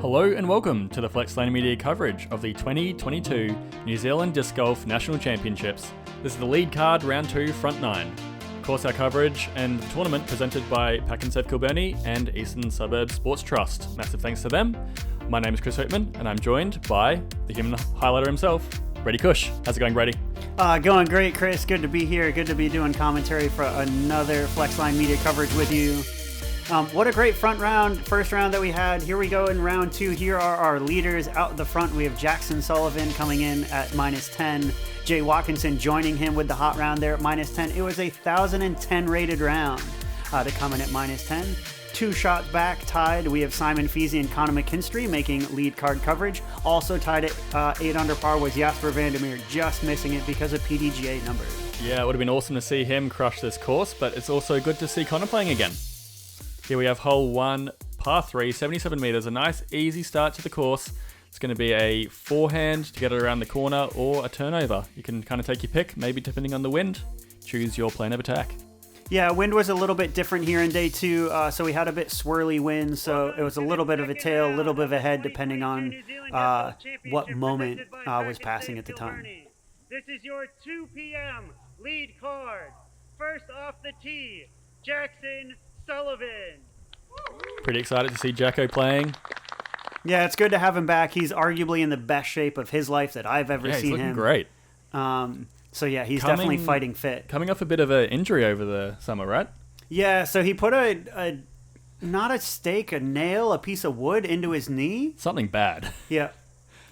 Hello and welcome to the Flexline Media coverage of the 2022 New Zealand Disc Golf National Championships. This is the lead card, round 2, front 9. Of course, our coverage and the tournament presented by Pack&Save Kilbirnie and Eastern Suburbs Sports Trust. Massive thanks to them. My name is Chris Hoopmann and I'm joined by the human highlighter himself, Brady Kuech. How's it going, Brady? Going great, Chris. Good to be here. Good to be doing commentary for another Flexline Media coverage with you. What a great first round that we had. Here we go in round 2. Here are our leaders. Out the front, we have Jackson Sullivan coming in at -10. Jay Watkinson joining him with the hot round there at -10. It was a 1,010 rated round to come in at -10. 2 shots back, tied. We have Simon Feasey and Connor Mckinstry making lead card coverage. Also tied at 8 under par was Jasper Vandermeer, just missing it because of PDGA numbers. Yeah, it would have been awesome to see him crush this course, but it's also good to see Connor playing again. Here we have hole 1, par 3, 77 metres, a nice easy start to the course. It's going to be a forehand to get it around the corner or a turnover. You can kind of take your pick, maybe depending on the wind. Choose your plan of attack. Yeah, wind was a little bit different here in day 2, so we had a bit swirly wind, so it was a little bit of a tail, a little bit of a head, depending on what moment was passing at the time. This is your 2 p.m. lead card. First off the tee, Jackson Sullivan. Pretty excited to see Jacko playing. Yeah, it's good to have him back. He's arguably in the best shape of his life that I've ever seen him. He's looking great. So yeah, he's definitely fighting fit. Coming off a bit of an injury over the summer, right? Yeah, so he put not a stake, a nail, a piece of wood into his knee. Something bad. Yeah.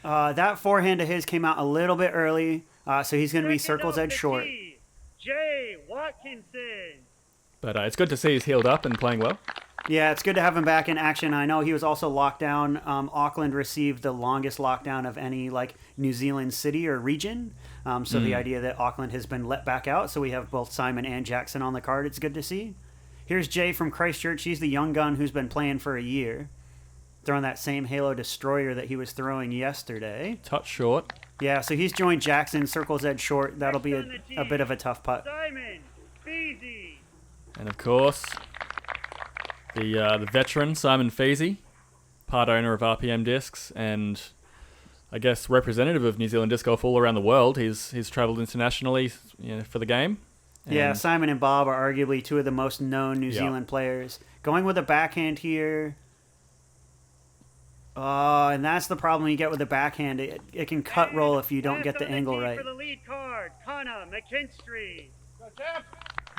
That forehand of his came out a little bit early, so he's going to be circles edge short. Jay Watkinson. But it's good to see he's healed up and playing well. Yeah, it's good to have him back in action. I know he was also locked down. Auckland received the longest lockdown of any New Zealand city or region. So the idea that Auckland has been let back out, so we have both Simon and Jackson on the card, it's good to see. Here's Jay from Christchurch. He's the young gun who's been playing for a year. Throwing that same Halo Destroyer that he was throwing yesterday. Touch short. Yeah, so he's joined Jackson, circles edge short. That'll be a bit of a tough putt. Simon Feasey. And of course, the veteran Simon Feasey, part owner of RPM Discs, and I guess representative of New Zealand disc golf all around the world. He's travelled internationally, for the game. Yeah, Simon and Bob are arguably 2 of the most known New Zealand players. Going with a backhand here. And that's the problem you get with the backhand. It can cut roll if you don't get the angle right. For the lead card, Connor Mckinstry.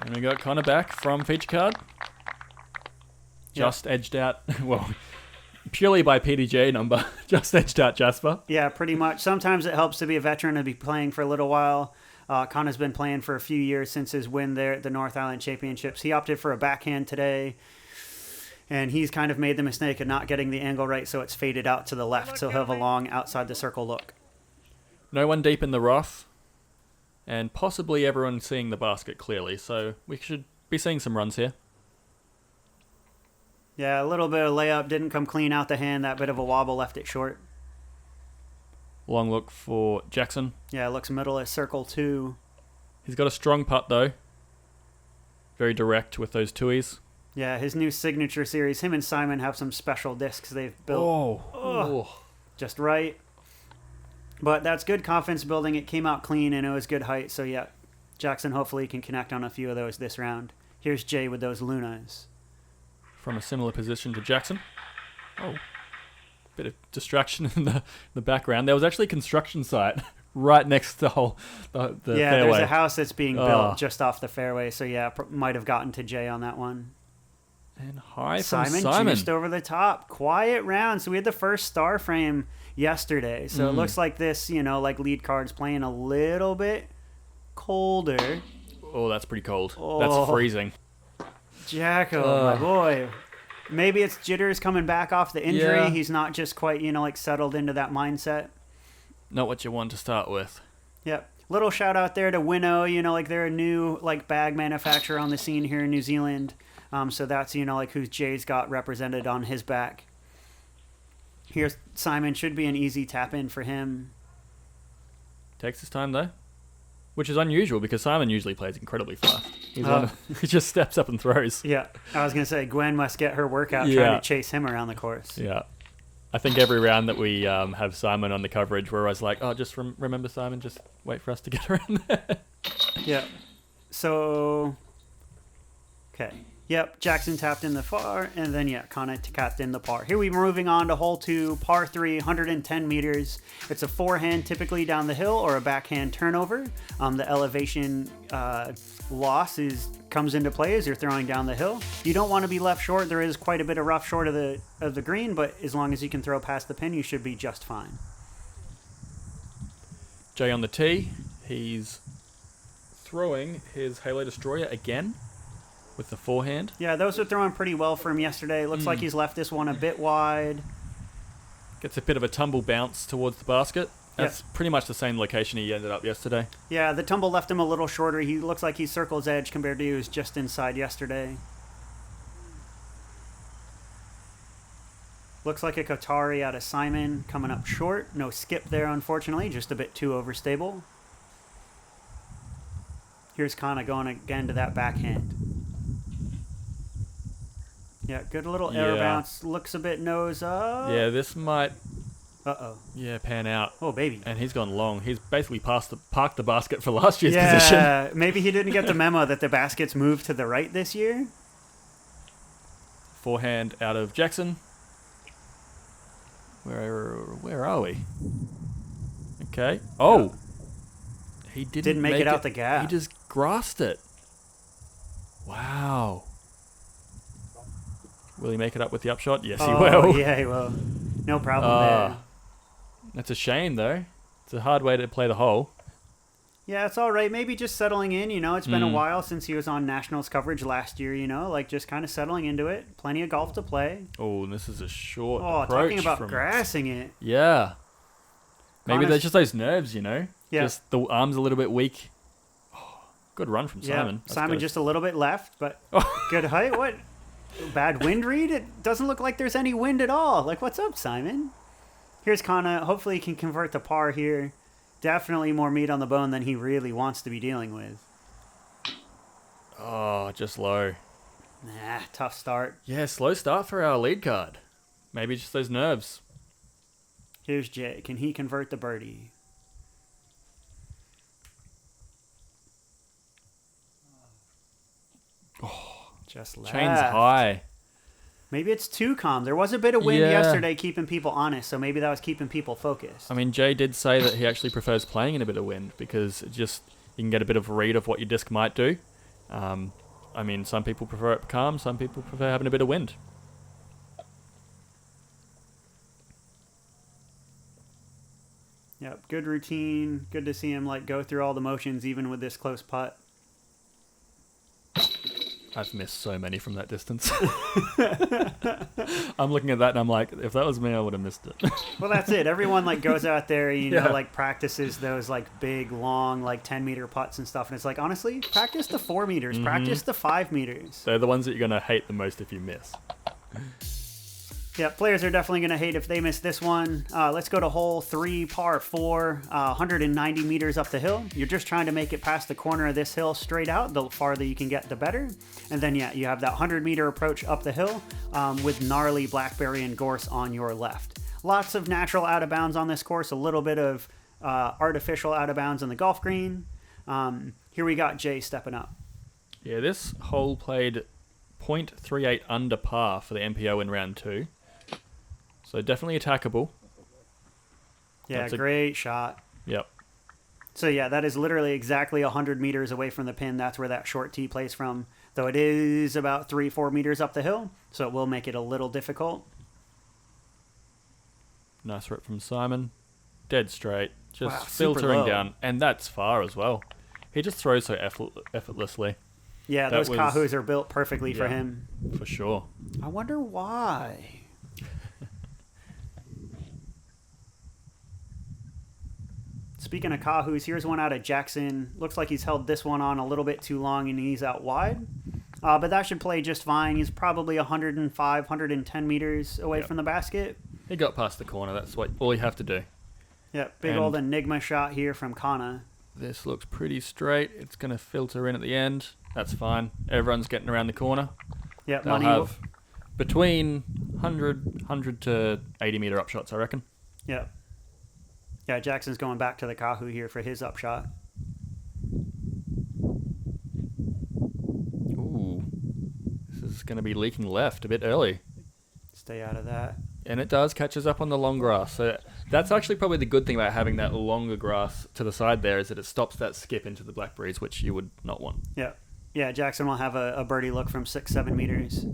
And we got Connor back from feature card. Just edged out, well, purely by PDGA number, just edged out Jasper. Yeah, pretty much. Sometimes it helps to be a veteran and be playing for a little while. Connor's been playing for a few years since his win there at the North Island Championships. He opted for a backhand today, and he's kind of made the mistake of not getting the angle right, so it's faded out to the left, so he'll have a long outside the circle look. No one deep in the rough, and possibly everyone seeing the basket clearly, so we should be seeing some runs here. Yeah, a little bit of layup, didn't come clean out the hand, that bit of a wobble left it short. Long look for Jackson. Yeah, looks middle at circle 2. He's got a strong putt though. Very direct with those twoies. Yeah, his new signature series, him and Simon have some special discs they've built. Just right. But that's good confidence building. It came out clean and it was good height. So yeah, Jackson hopefully can connect on a few of those this round. Here's Jay with those Lunas. From a similar position to Jackson. Bit of distraction in the background. There was actually a construction site right next to the fairway. There's a house that's being built just off the fairway. So yeah, might have gotten to Jay on that one. And high from Simon. Just over the top. Quiet round. So we had the first star frame yesterday. So it looks like this, lead card's playing a little bit colder. Oh, that's pretty cold. That's freezing. Jacko, my boy. Maybe it's jitters coming back off the injury. Yeah. He's not just quite, settled into that mindset. Not what you want to start with. Yep. Little shout out there to Winnow. They're a new, bag manufacturer on the scene here in New Zealand. So that's, who Jay's got represented on his back. Here's Simon. Should be an easy tap in for him. Takes his time, though. Which is unusual because Simon usually plays incredibly fast. He just steps up and throws. Yeah, I was going to say, Gwen must get her workout trying to chase him around the course. Yeah. I think every round that we have Simon on the coverage, we're always like, oh, just remember Simon, just wait for us to get around there. Yeah. So, okay. Yep, Jackson tapped in the far, and then, yeah, Kana tapped in the par. Here we're moving on to hole 2, par 3, 110 meters. It's a forehand typically down the hill or a backhand turnover. The elevation loss comes into play as you're throwing down the hill. You don't want to be left short. There is quite a bit of rough short of the green, but as long as you can throw past the pin, you should be just fine. Jay on the tee. He's throwing his Halo Destroyer again. With the forehand. Yeah, those are throwing pretty well for him yesterday. Looks like he's left this one a bit wide. Gets a bit of a tumble bounce towards the basket. That's pretty much the same location he ended up yesterday. Yeah, the tumble left him a little shorter. He looks like he circles edge compared to he was just inside yesterday. Looks like a Qatari out of Simon coming up short. No skip there, unfortunately. Just a bit too overstable. Here's Kana going again to that backhand. Yeah, good little air bounce. Looks a bit nose up. Yeah, this might... Uh-oh. Yeah, pan out. Oh, baby. And he's gone long. He's basically parked the basket for last year's position. Yeah, maybe he didn't get the memo that the baskets moved to the right this year. Forehand out of Jackson. Where are we? Okay. Oh! He didn't make it out the gap. He just grasped it. Wow. Will he make it up with the upshot? Yes, he will. Yeah, he will. No problem there. That's a shame, though. It's a hard way to play the hole. Yeah, it's all right. Maybe just settling in, It's been a while since he was on Nationals coverage last year, Like just kind of settling into it. Plenty of golf to play. Oh, and this is a short approach. Talking about grassing it. Yeah. Maybe they're just those nerves, Yeah. Just the arm's a little bit weak. Oh, good run from Simon. Yeah, Simon just a little bit left, but good height. What? Bad wind read? It doesn't look like there's any wind at all. Like, what's up, Simon? Here's Kana. Hopefully he can convert the par here. Definitely more meat on the bone than he really wants to be dealing with. Oh, just low. Nah, tough start. Yeah, slow start for our lead card. Maybe just those nerves. Here's Jay. Can he convert the birdie? Oh, just left. Chain's high. Maybe it's too calm. There was a bit of wind yesterday keeping people honest, so maybe that was keeping people focused. I mean, Jay did say that he actually prefers playing in a bit of wind because it just you can get a bit of a read of what your disc might do. I mean, some people prefer it calm, some people prefer having a bit of wind. Yep, good routine. Good to see him go through all the motions even with this close putt. I've missed so many from that distance. I'm looking at that and I'm like, if that was me, I would have missed it. Well, that's it. Everyone goes out there, practices those big, long, 10-meter putts and stuff. And it's honestly, practice the 4 meters, practice the 5 meters. They're the ones that you're going to hate the most if you miss. Yeah, players are definitely going to hate if they miss this one. Let's go to hole 3, par 4, 190 meters up the hill. You're just trying to make it past the corner of this hill straight out. The farther you can get, the better. And then, you have that 100-meter approach up the hill with gnarly blackberry and gorse on your left. Lots of natural out of bounds on this course, a little bit of artificial out of bounds on the golf green. Here we got Jay stepping up. Yeah, this hole played .38 under par for the MPO in round 2. So definitely attackable. Yeah, great shot. Yep. So yeah, that is literally exactly 100 meters away from the pin. That's where that short tee plays from. Though it is about 3-4 meters up the hill, so it will make it a little difficult. Nice rip from Simon. Dead straight. Just super filtering low. down. And that's far as well. He just throws so effortlessly. Yeah, those Kahoos are built perfectly for him. For sure. I wonder why. Speaking of Kahoos, here's one out of Jackson. Looks like he's held this one on a little bit too long and he's out wide. But that should play just fine. He's probably 105, 110 meters away from the basket. He got past the corner. That's all you have to do. Yeah, big old enigma shot here from Kana. This looks pretty straight. It's going to filter in at the end. That's fine. Everyone's getting around the corner. Yeah, They'll have between 100 to 80 meter upshots, I reckon. Yeah. Yeah, Jackson's going back to the Kahoo here for his upshot. Ooh. This is going to be leaking left a bit early. Stay out of that. And it does catches up on the long grass. So that's actually probably the good thing about having that longer grass to the side there, is that it stops that skip into the blackberries, which you would not want. Yeah. Yeah, Jackson will have a birdie look from 6-7 meters.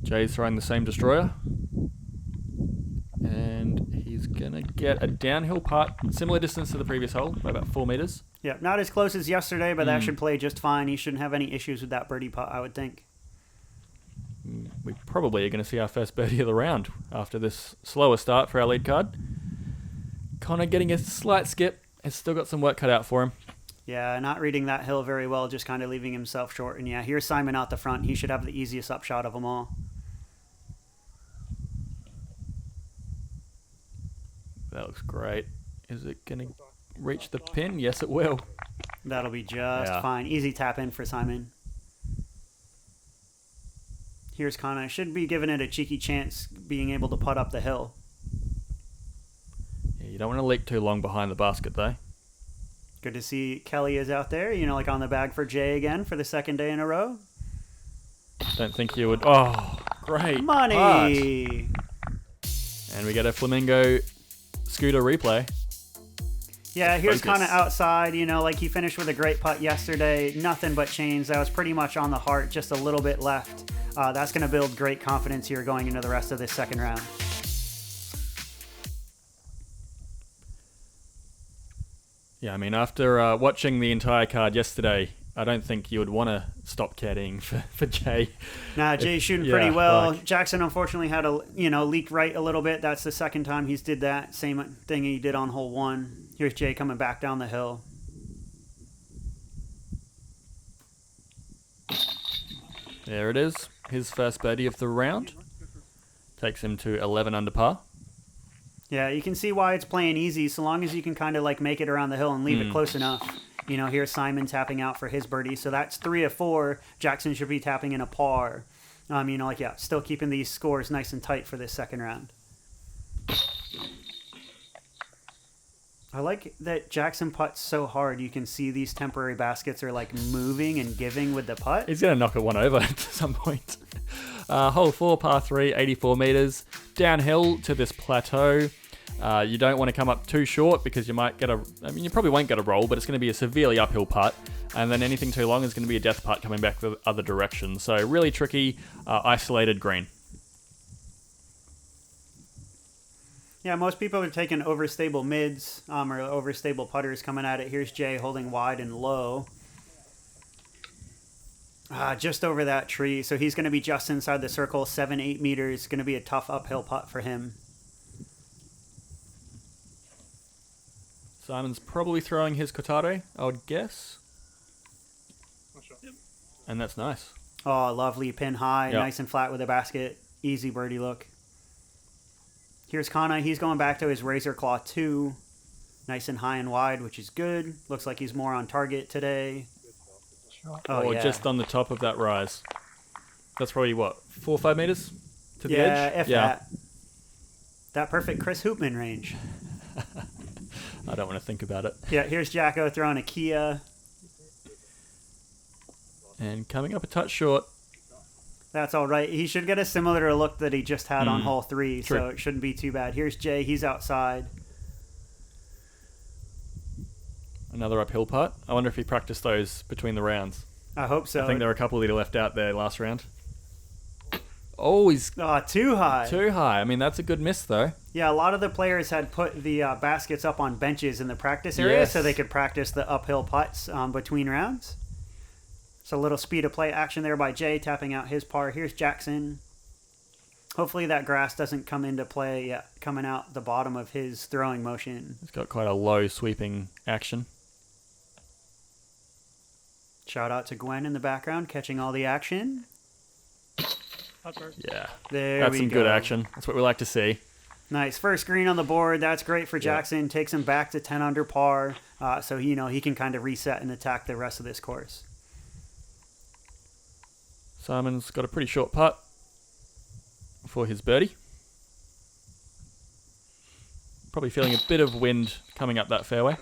Jay's throwing the same destroyer. And he's going to get a downhill putt, similar distance to the previous hole, by about 4 meters. Yeah, not as close as yesterday, but that should play just fine. He shouldn't have any issues with that birdie putt, I would think. We probably are going to see our first birdie of the round after this slower start for our lead card. Connor getting a slight skip. Has still got some work cut out for him. Yeah, not reading that hill very well, just kind of leaving himself short. And yeah, here's Simon out the front. He should have the easiest upshot of them all. That looks great. Is it going to reach the pin? Yes, it will. That'll be just fine. Easy tap in for Simon. Here's Connor. Should be giving it a cheeky chance being able to putt up the hill. Yeah, you don't want to leak too long behind the basket, though. Good to see Kelly is out there, like on the bag for Jay again for the second day in a row. Don't think you would. Oh, great. Money! Putt. And we get a Flamingo scooter replay. Yeah, here's Focus. Connor outside, like he finished with a great putt yesterday. Nothing but chains. That was pretty much on the heart, just a little bit left. That's going to build great confidence here going into the rest of this second round. Yeah, I mean, after watching the entire card yesterday, I don't think you would want to stop caddying for Jay. Nah, Jay's shooting pretty well. Jackson unfortunately had a leak right a little bit. That's the second time he's did that. Same thing he did on hole 1. Here's Jay coming back down the hill. There it is. His first birdie of the round. Takes him to 11 under par. Yeah, you can see why it's playing easy, so long as you can kind of make it around the hill and leave it close enough. Here's Simon tapping out for his birdie, so that's 3 of 4. Jackson should be tapping in a par. Still keeping these scores nice and tight for this second round. I like that Jackson putts so hard you can see these temporary baskets are moving and giving with the putt. He's going to knock it one over at some point. Hole 4, par 3, 84 meters. Downhill to this plateau. You don't want to come up too short because you might get you probably won't get a roll, but it's going to be a severely uphill putt. And then anything too long is going to be a death putt coming back the other direction. So really tricky, isolated green. Yeah, most people are taking overstable mids or overstable putters coming at it. Here's Jay holding wide and low. Just over that tree. So he's going to be just inside the circle, 7-8 meters. Going to be a tough uphill putt for him. Simon's probably throwing his Cotare, I would guess. And that's nice. Oh, lovely pin high, nice and flat with a basket. Easy birdie look. Here's Kana. He's going back to his Razor Claw 2. Nice and high and wide, which is good. Looks like he's more on target today. Oh, yeah. Just on the top of that rise. That's probably, 4 or 5 meters to the edge? Yeah, that perfect Chris Hoopmann range. I don't want to think about it. Yeah, here's Jacko throwing a Kia. And coming up a touch short. That's all right. He should get a similar look that he just had on hole 3, True. so it shouldn't be too bad. Here's Jay. He's outside. Another uphill putt. I wonder if he practiced those between the rounds. I hope so. I think there were a couple that he left out there last round. Oh, he's too high. Too high. I mean, that's a good miss, though. Yeah, a lot of the players had put the baskets up on benches in the practice area so they could practice the uphill putts between rounds. So a little speed of play action there by Jay, tapping out his par. Here's Jackson. Hopefully that grass doesn't come into play coming out the bottom of his throwing motion. It's got quite a low sweeping action. Shout out to Gwen in the background, catching all the action. Yeah, There that's we some go. good action. That's what we like to see. Nice. First green on the board. That's great for Jackson. Takes him back to 10 under par. So, he can kind of reset and attack the rest of this course. Simon's got a pretty short putt for his birdie. Probably feeling a bit of wind coming up that fairway.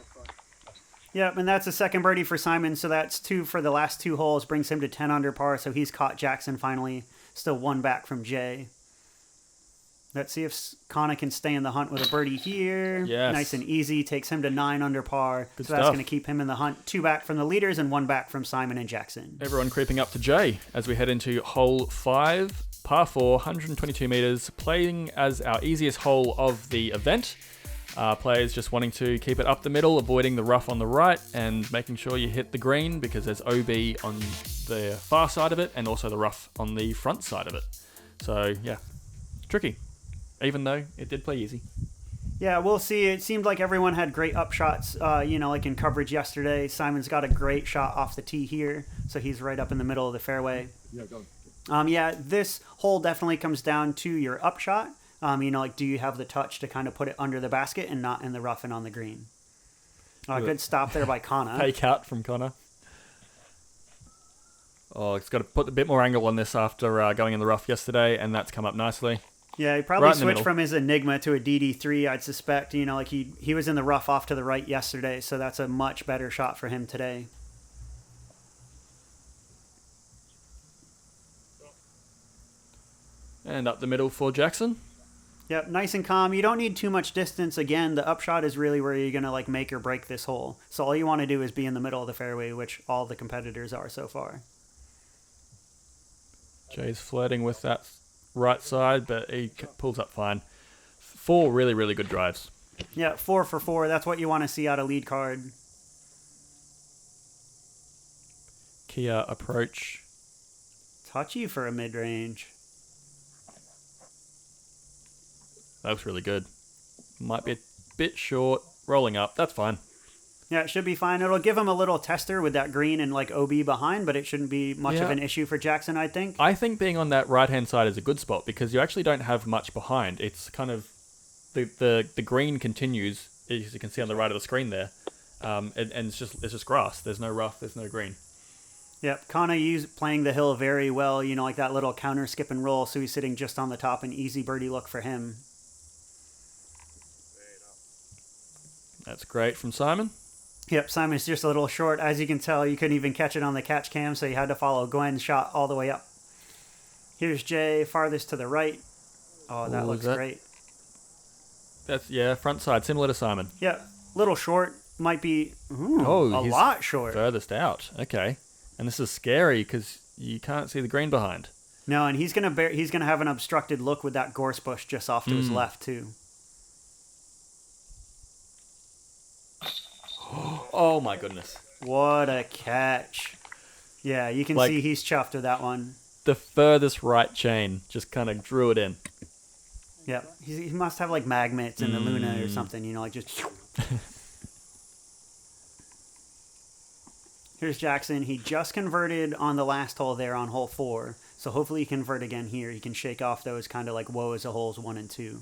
Yep, and that's a second birdie for Simon, so that's 2 for the last 2 holes, brings him to 10 under par, so he's caught Jackson finally, still 1 back from Jay. Let's see if Connor can stay in the hunt with a birdie here. Yes. Nice and easy, takes him to 9 under par, Good so that's stuff. going to keep him in the hunt. 2 back from the leaders and 1 back from Simon and Jackson. Everyone creeping up to Jay as we head into hole 5, par 4, 122 metres, playing as our easiest hole of the event. Players just wanting to keep it up the middle, avoiding the rough on the right, and making sure you hit the green because there's OB on the far side of it and also the rough on the front side of it. So, yeah, tricky, even though it did play easy. Yeah, we'll see. It seemed like everyone had great upshots, like in coverage yesterday. Simon's got a great shot off the tee here, so he's right up in the middle of the fairway. Yeah, go. This hole definitely comes down to your upshot. Do you have the touch to kind of put it under the basket and not in the rough and on the green? Good stop there by Connor. Fake out from Connor. Oh, it's got to put a bit more angle on this after going in the rough yesterday, and that's come up nicely. Yeah, he probably Right in the switched middle. from his Enigma to a DD3, I'd suspect. He was in the rough off to the right yesterday, so that's a much better shot for him today. And up the middle for Jackson. Yep, nice and calm. You don't need too much distance. Again, the upshot is really where you're going to make or break this hole. So all you want to do is be in the middle of the fairway, which all the competitors are so far. Jay's flirting with that right side, but he pulls up fine. 4 really, really good drives. Yeah, 4 for 4. That's what you want to see out of lead card. Kia approach. Touchy for a mid-range. That was really good. Might be a bit short. Rolling up. That's fine. Yeah, it should be fine. It'll give him a little tester with that green and OB behind, but it shouldn't be much of an issue for Jackson, I think. I think being on that right-hand side is a good spot because you actually don't have much behind. It's kind of... The green continues, as you can see on the right of the screen there. And it's just grass. There's no rough. There's no green. Yep, Kana playing the hill very well, like that little counter skip and roll, so he's sitting just on the top, an easy birdie look for him. That's great from Simon. Yep, Simon's just a little short. As you can tell, you couldn't even catch it on the catch cam, so you had to follow Gwen's shot all the way up. Here's Jay, farthest to the right. Oh, that looks great. That's, front side, similar to Simon. Yeah, little short. Might be a he's lot short. Furthest out. Okay. And this is scary because you can't see the green behind. No, and he's gonna have an obstructed look with that gorse bush just off to his left, too. Oh my goodness. What a catch. Yeah, you can see he's chuffed with that one. The furthest right chain just kind of drew it in. Yeah, he must have magnets in the Luna or something, just... Here's Jackson. He just converted on the last hole there on hole 4. So hopefully he can convert again here. He can shake off those kind of woe is a holes 1 and 2.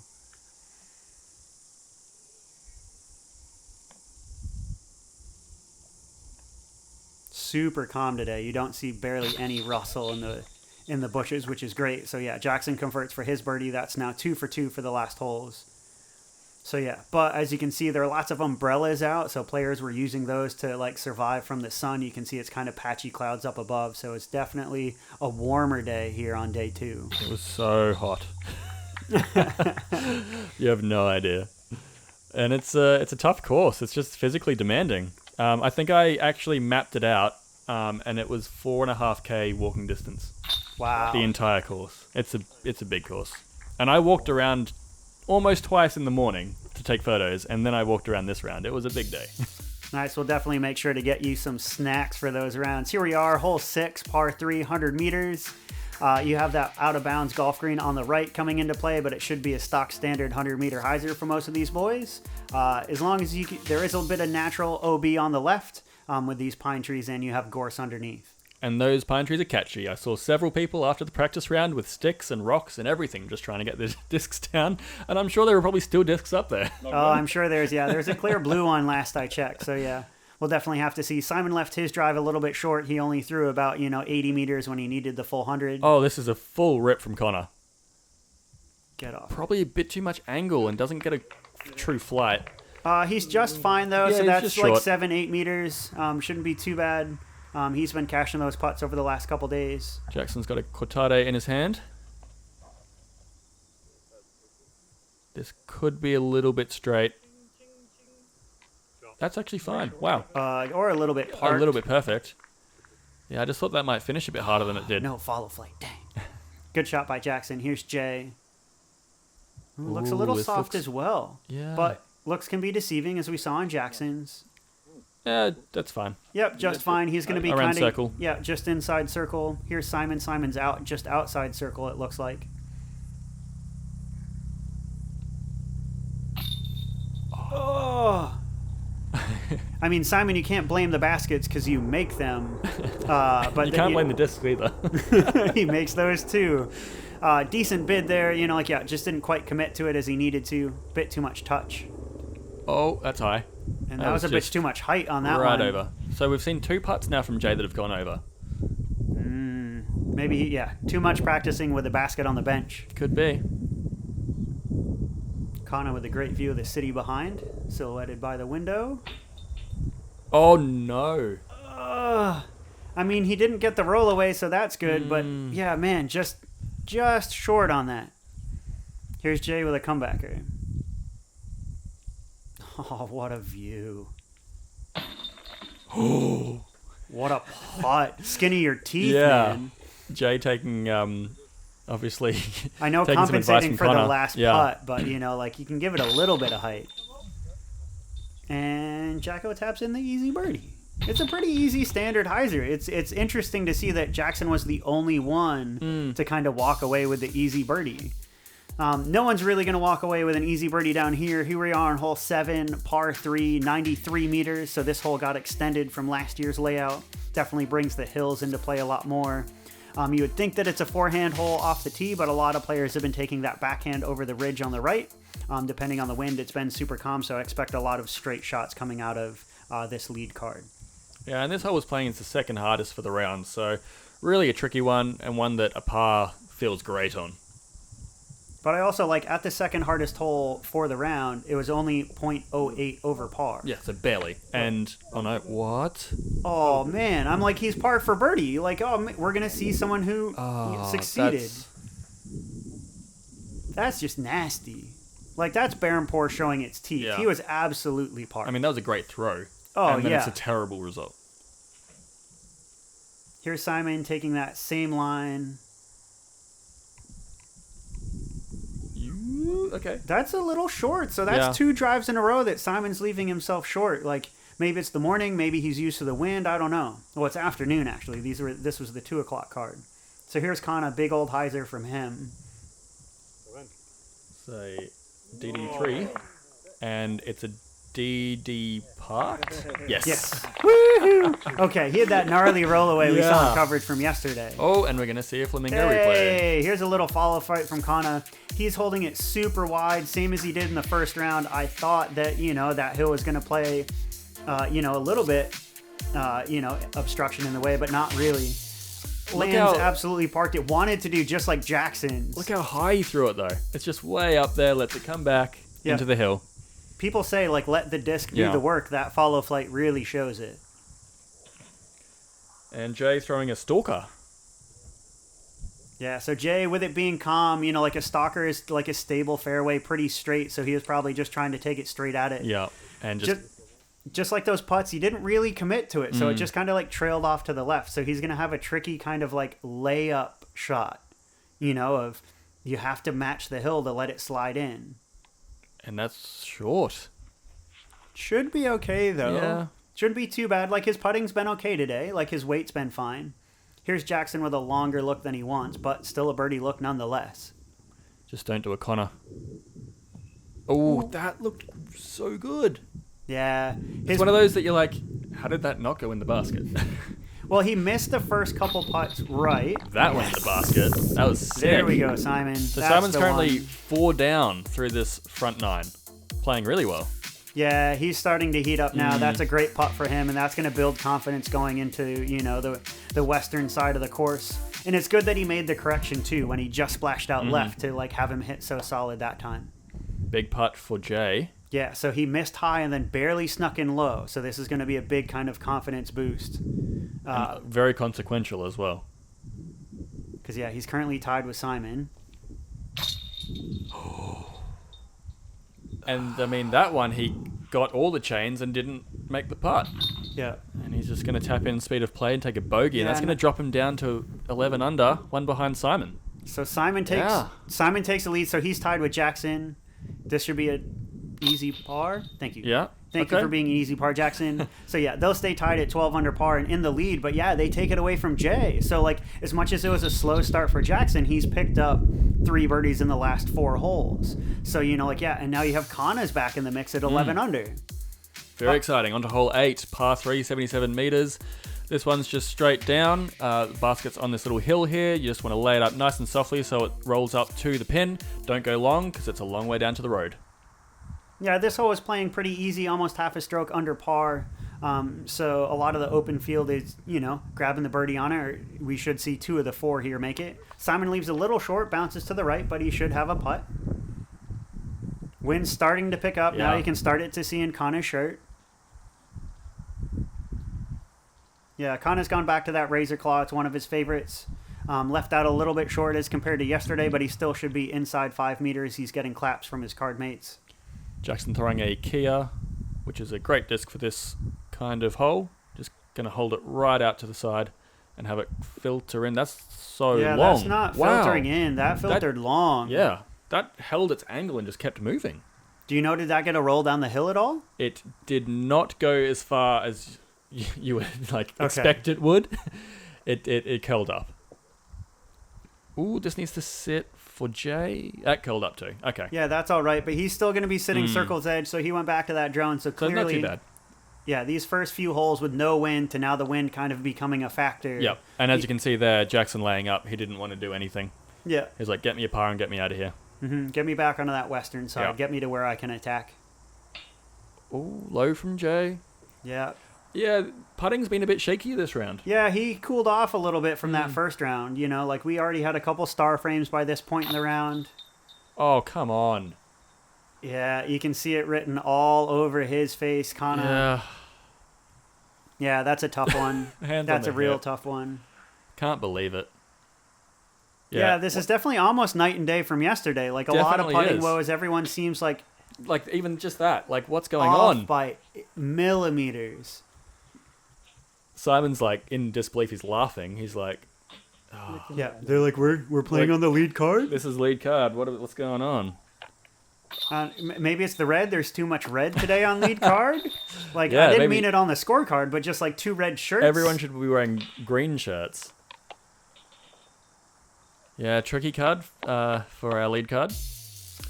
Super calm today. You don't see barely any rustle in the bushes, which is great. So yeah, Jackson converts for his birdie. That's now 2 for 2 for the last holes. So yeah, but as you can see, there are lots of umbrellas out, so players were using those to survive from the sun. You can see it's kind of patchy clouds up above, so it's definitely a warmer day here on day 2. It was so hot. You have no idea. And it's a tough course. It's just physically demanding. I think I actually mapped it out, and it was 4.5k walking distance. Wow. The entire course. It's a big course. And I walked around almost twice in the morning to take photos, and then I walked around this round. It was a big day. Nice. We'll definitely make sure to get you some snacks for those rounds. Here we are, hole 6, par 3, 100 meters. You have that out-of-bounds golf green on the right coming into play, but it should be a stock standard 100-meter hyzer for most of these boys. As long as there is a bit of natural OB on the left with these pine trees, and you have gorse underneath. And those pine trees are catchy. I saw several people after the practice round with sticks and rocks and everything just trying to get the discs down. And I'm sure there were probably still discs up there. Oh, I'm sure there's a clear blue one last I checked. So yeah. we'll definitely have to see. Simon left his drive a little bit short. He only threw about, 80 meters when he needed the full 100. Oh, this is a full rip from Connor. Get off. Probably a bit too much angle and doesn't get a true flight. He's just fine, though, Yeah, so he's that's just like short. 7-8 meters. Shouldn't be too bad. He's been cashing those putts over the last couple days. Jackson's got a Cortade in his hand. This could be a little bit straight. That's actually fine. Wow. Or a little bit parked. A little bit perfect. Yeah, I just thought that might finish a bit harder than it did. No follow flight. Dang. Good shot by Jackson. Here's Jay. Ooh, looks a Ooh, little this soft looks- as well. Yeah. But looks can be deceiving, as we saw in Jackson's. Yeah, that's fine. Yep, just fine. He's going to be Around kind of... circle. Yeah, just inside circle. Here's Simon. Simon's out, just outside circle, it looks like. Oh! I mean, Simon, you can't blame the baskets because you make them. But You can't blame the discs either. he makes those too. Decent bid there, just didn't quite commit to it as he needed to. Bit too much touch. Oh, that's high. And that was a bit just too much height on that right one. over. So we've seen 2 putts now from Jay that have gone over. Maybe, too much practicing with a basket on the bench. Could be. Kana with a great view of the city behind, silhouetted by the window. Oh, no. I mean, he didn't get the roll away, so that's good. But, yeah, man, just short on that. Here's Jay with a comebacker. Oh, what a view. What a putt. Skinny your teeth, man. Jay taking, obviously, I know taking some advice compensating from for the Connor. last putt, but, you can give it a little bit of height. And Jacko taps in the easy birdie. It's a pretty easy standard hyzer. It's interesting to see that Jackson was the only one to kind of walk away with the easy birdie. No one's really going to walk away with an easy birdie down here. Here we are on hole 7, par 3, 93 meters. So this hole got extended from last year's layout. Definitely brings the hills into play a lot more. You would think that it's a forehand hole off the tee, but a lot of players have been taking that backhand over the ridge on the right. Depending on the wind, it's been super calm, so I expect a lot of straight shots coming out of this lead card. Yeah, and this hole was playing as the second hardest for the round, so really a tricky one, and one that a par feels great on. But I also at the second hardest hole for the round, it was only 0.08 over par. Yeah, so barely. And, oh no, what? Oh, man. I'm like, he's par for birdie. We're going to see someone who succeeded. That's just nasty. That's Baron Pour showing its teeth. Yeah. He was absolutely par. I mean, that was a great throw. Oh, and then yeah. it's a terrible result. Here's Simon taking that same line. Okay. That's a little short. So that's 2 drives in a row that Simon's leaving himself short. Maybe it's the morning. Maybe he's used to the wind. I don't know. Well, it's afternoon, actually. This was the 2 o'clock card. So here's Kana, big old hyzer from him. So, DD3. And it's a DD parked? Yes. Yes. Woohoo! Okay, he had that gnarly rollaway we saw in Yeah. coverage from yesterday. Oh, and we're going to see a Flamingo replay. Hey, here's a little follow fight from Kana. He's holding it super wide, same as he did in the first round. I thought that, that hill was going to play, a little bit, obstruction in the way, but not really. Lands absolutely parked it. Wanted to do just like Jackson's. Look how high he threw it, though. It's just way up there, lets it come back into the hill. People say, let the disc do the work. That follow flight really shows it. And Jay throwing a stalker. Yeah, so Jay, with it being calm, a stalker is like a stable fairway, pretty straight, so he was probably just trying to take it straight at it. Yeah, and just like those putts, he didn't really commit to it, so it just kind of trailed off to the left. So he's going to have a tricky kind of layup shot, of you have to match the hill to let it slide in. And that's short. Should be okay, though. Yeah. Shouldn't be too bad. His putting's been okay today. His weight's been fine. Here's Jackson with a longer look than he wants, but still a birdie look nonetheless. Just don't do a Connor. Oh, that looked so good. Yeah. It's one of those that you're like, how did that not go in the basket? Well, he missed the first couple putts right. That went in the basket. That was sick. There we go, Simon. So That's Simon's the currently one. 4 down through this front 9. Playing really well. Yeah, he's starting to heat up now. That's a great putt for him, and that's going to build confidence going into, the western side of the course. And it's good that he made the correction, too, when he just splashed out left to, have him hit so solid that time. Big putt for Jay. Yeah, so he missed high and then barely snuck in low. So this is going to be a big kind of confidence boost. Very consequential as well. Because, yeah, he's currently tied with Simon. And, I mean, that one, he got all the chains and didn't make the putt. Yeah. And he's just going to tap in speed of play and take a bogey. And Yeah, that's going to drop him down to 11 under, one behind Simon. So Simon takes the lead, so he's tied with Jackson. This should be an easy par. Thank you. Yeah. Thank you for being an easy par, Jackson. So, yeah, they'll stay tied at 12 under par and in the lead. But, yeah, they take it away from Jay. So, as much as it was a slow start for Jackson, he's picked up 3 birdies in the last 4 holes. So, and now you have Kana's back in the mix at 11 under. Very exciting. On to hole 8, par 3, 77 meters. This one's just straight down. The basket's on this little hill here. You just want to lay it up nice and softly so it rolls up to the pin. Don't go long because it's a long way down to the road. Yeah, this hole is playing pretty easy, almost half a stroke under par. So a lot of the open field is, grabbing the birdie on it. Or we should see 2 of the 4 here make it. Simon leaves a little short, bounces to the right, but he should have a putt. Wind's starting to pick up. Yeah. Now you can start it to see in Kana's shirt. Yeah, Kana's gone back to that razor claw. It's one of his favorites. Left out a little bit short as compared to yesterday, but he still should be inside 5 meters. He's getting claps from his card mates. Jackson throwing a Kia, which is a great disc for this kind of hole. Just going to hold it right out to the side and have it filter in. That's so long. Yeah, that's not filtering in. That filtered long. Yeah, that held its angle and just kept moving. Do you know, did that get a roll down the hill at all? It did not go as far as you would expect it would. It curled up. Ooh, this needs to sit for Jay. That curled up too. Okay. Yeah, that's all right, but he's still going to be sitting circle's edge, so he went back to that drone. So clearly, not too bad. Yeah, these first few holes with no wind to now the wind kind of becoming a factor. Yep. And as you can see there, Jackson laying up, he didn't want to do anything. Yeah. He's like, get me a par and get me out of here. Mm-hmm. Get me back onto that western side. Yep. Get me to where I can attack. Ooh, low from Jay. Yeah. Yeah, putting's been a bit shaky this round. Yeah, he cooled off a little bit from that first round. We already had a couple star frames by this point in the round. Oh, come on. Yeah, you can see it written all over his face, Kana. Yeah. Yeah, that's a tough one. That's a real tough one. Can't believe it. Yeah, this is definitely almost night and day from yesterday. A lot of putting woes. Everyone seems like even just that. What's going off on? By millimeters. Simon's in disbelief. He's laughing. He's like, oh. Yeah, they're like, we're playing on the lead card? This is lead card. What's going on? Maybe it's the red. There's too much red today on lead card. I didn't maybe. mean it on the scorecard, but just 2 red shirts. Everyone should be wearing green shirts. Yeah, tricky card for our lead card.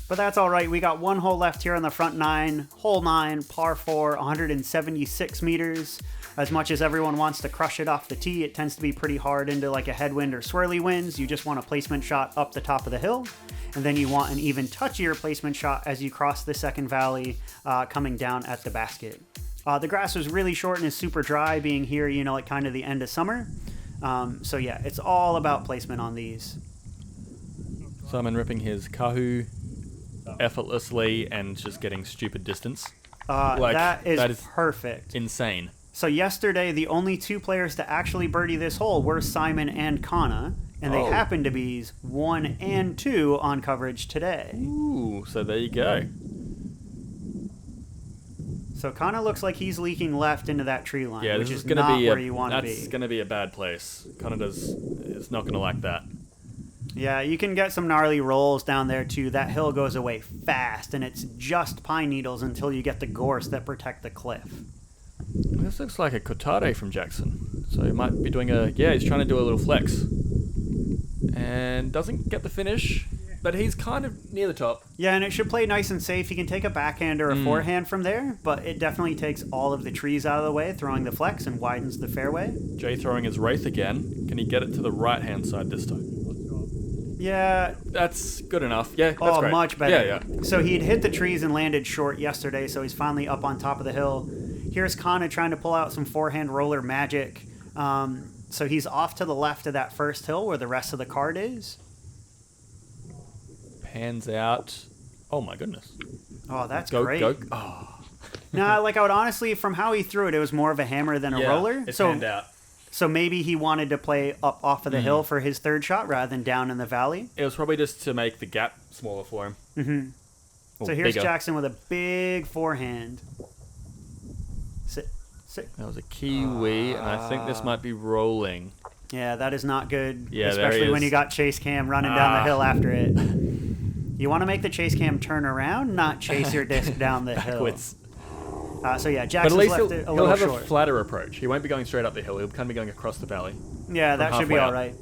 But that's all right. We got 1 hole left here on the front 9. Hole 9, par 4, 176 meters. As much as everyone wants to crush it off the tee, it tends to be pretty hard into a headwind or swirly winds. You just want a placement shot up the top of the hill. And then you want an even touchier placement shot as you cross the second valley coming down at the basket. The grass was really short and is super dry, being here, kind of the end of summer. So yeah, it's all about placement on these. Simon ripping his Kahoo effortlessly and just getting stupid distance. That is perfect. Insane. So yesterday, the only 2 players to actually birdie this hole were Simon and Kana, and they happen to be 1 and 2 on coverage today. Ooh, so there you go. So Kana looks like he's leaking left into that tree line, which is gonna not be where you want to be. That's going to be a bad place. Kana is not going to like that. Yeah, you can get some gnarly rolls down there too. That hill goes away fast, and it's just pine needles until you get the gorse that protect the cliff. This looks like a Kotare from Jackson. So he might be doing he's trying to do a little flex. And doesn't get the finish, but he's kind of near the top. Yeah, and it should play nice and safe. He can take a backhand or a forehand from there, but it definitely takes all of the trees out of the way, throwing the flex and widens the fairway. Jay throwing his Wraith again. Can he get it to the right-hand side this time? Yeah. That's good enough. Yeah, that's Oh, great. much better. Yeah. So he'd hit the trees and landed short yesterday, so he's finally up on top of the hill. Here's Kana trying to pull out some forehand roller magic. So he's off to the left of that first hill where the rest of the card is. Pans out. Oh my goodness. Oh, that's Go, great. go. Oh. No, like I would honestly, from how he threw it, it was more of a hammer than a roller. It So panned out. So maybe he wanted to play up off of the hill for his third shot rather than down in the valley. It was probably just to make the gap smaller for him. Mm-hmm. So here's bigger. Jackson with a big forehand. Sit. That was a kiwi, and I think this might be rolling. Yeah, that is not good. Yeah, there he especially when is. you got chase cam running down the hill after it. You want to make the chase cam turn around, not chase your disc down the hill. Backwards. So yeah, But at Jackson's least left it a he'll little have short. a flatter approach. He won't be going straight up the hill. He'll kind of be going across the valley. Yeah, that should be halfway all up. right.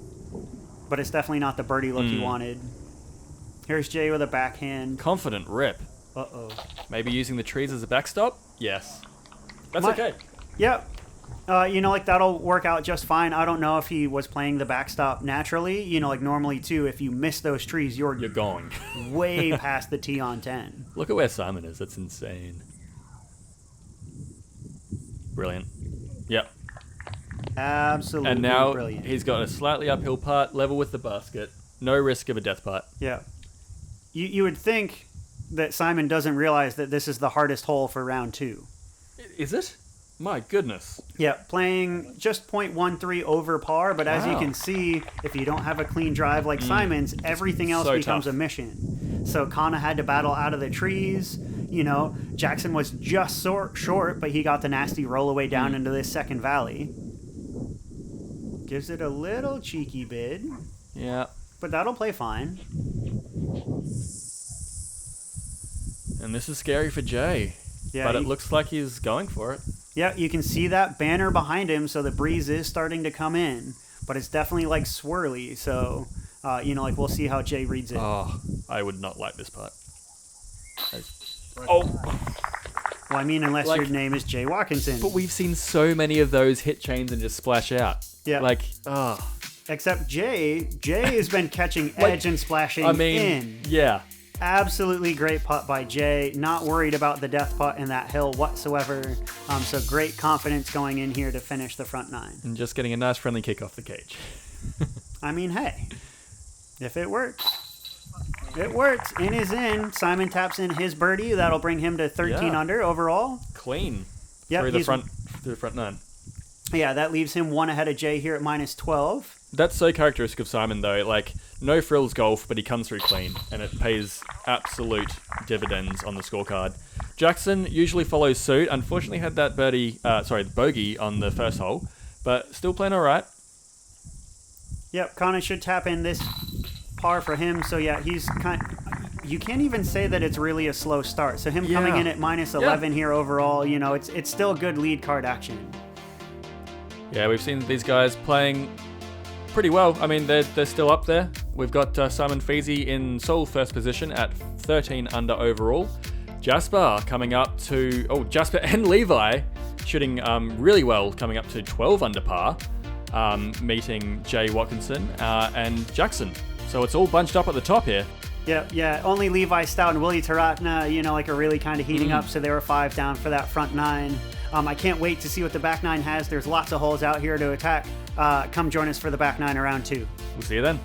But it's definitely not the birdie look he wanted. Here's Jay with a backhand. Confident rip. Uh-oh. Maybe using the trees as a backstop? Yes. That's My- okay. Yep. Like that'll work out just fine. I don't know if he was playing the backstop naturally. Like normally too, if you miss those trees, you're going. way past the tee on 10. Look at where Simon is. That's insane. Brilliant. Yep. Absolutely And now brilliant. he's got a slightly uphill putt, level with the basket. No risk of a death putt. Yeah. You would think that Simon doesn't realize that this is the hardest hole for round 2. Is it? My goodness. Yeah, playing just .13 over par, but as you Wow. can see, if you don't have a clean drive like Simon's, everything else so becomes tough. a mission. So Kana had to battle out of the trees. Jackson was just short, but he got the nasty rollaway down into this second valley. Gives it a little cheeky bid, Yeah. but that'll play fine. And this is scary for Jay. Yeah, But it looks like he's going for it. Yeah, you can see that banner behind him, so the breeze is starting to come in, but it's definitely like swirly. So, we'll see how Jay reads it. Oh, I would not like this putt. Oh, Well, I mean, unless Like- your name is Jay Watkinson. but we've seen so many of those hit chains and just splash out. Yeah. Oh. Except Jay has been catching edge and splashing in. yeah. Absolutely great putt by Jay. Not worried about the death putt in that hill whatsoever. So great confidence going in here to finish the front 9. And just getting a nice friendly kick off the cage. I mean, hey, if it works. It works. In is in. Simon taps in his birdie. That'll bring him to 13 Yeah. under overall. Clean. Yep, through the he's- front 9. Yeah, that leaves him one ahead of Jay here at -12. That's so characteristic of Simon, though. Like, no frills golf, but he comes through clean, and it pays absolute dividends on the scorecard. Jackson usually follows suit. Unfortunately, had that bogey on the first hole, but still playing all right. Yep, Kana should tap in this par for him. So yeah, you can't even say that it's really a slow start. So him coming Yeah. in at -11 here overall, it's still good lead card action. Yeah, we've seen these guys playing pretty well. I mean, they're still up there. We've got Simon Feasey in sole first position at 13 under overall. Jasper coming up to... Oh, Jasper and Levi shooting really well, coming up to 12 under par, meeting Jay Watkinson and Jackson. So it's all bunched up at the top here. Yeah. Only Levi Stout and Willie Taratna, are really kind of heating up. So they were 5 down for that front 9. I can't wait to see what the back 9 has. There's lots of holes out here to attack. Come join us for the back 9 around 2. We'll see you then.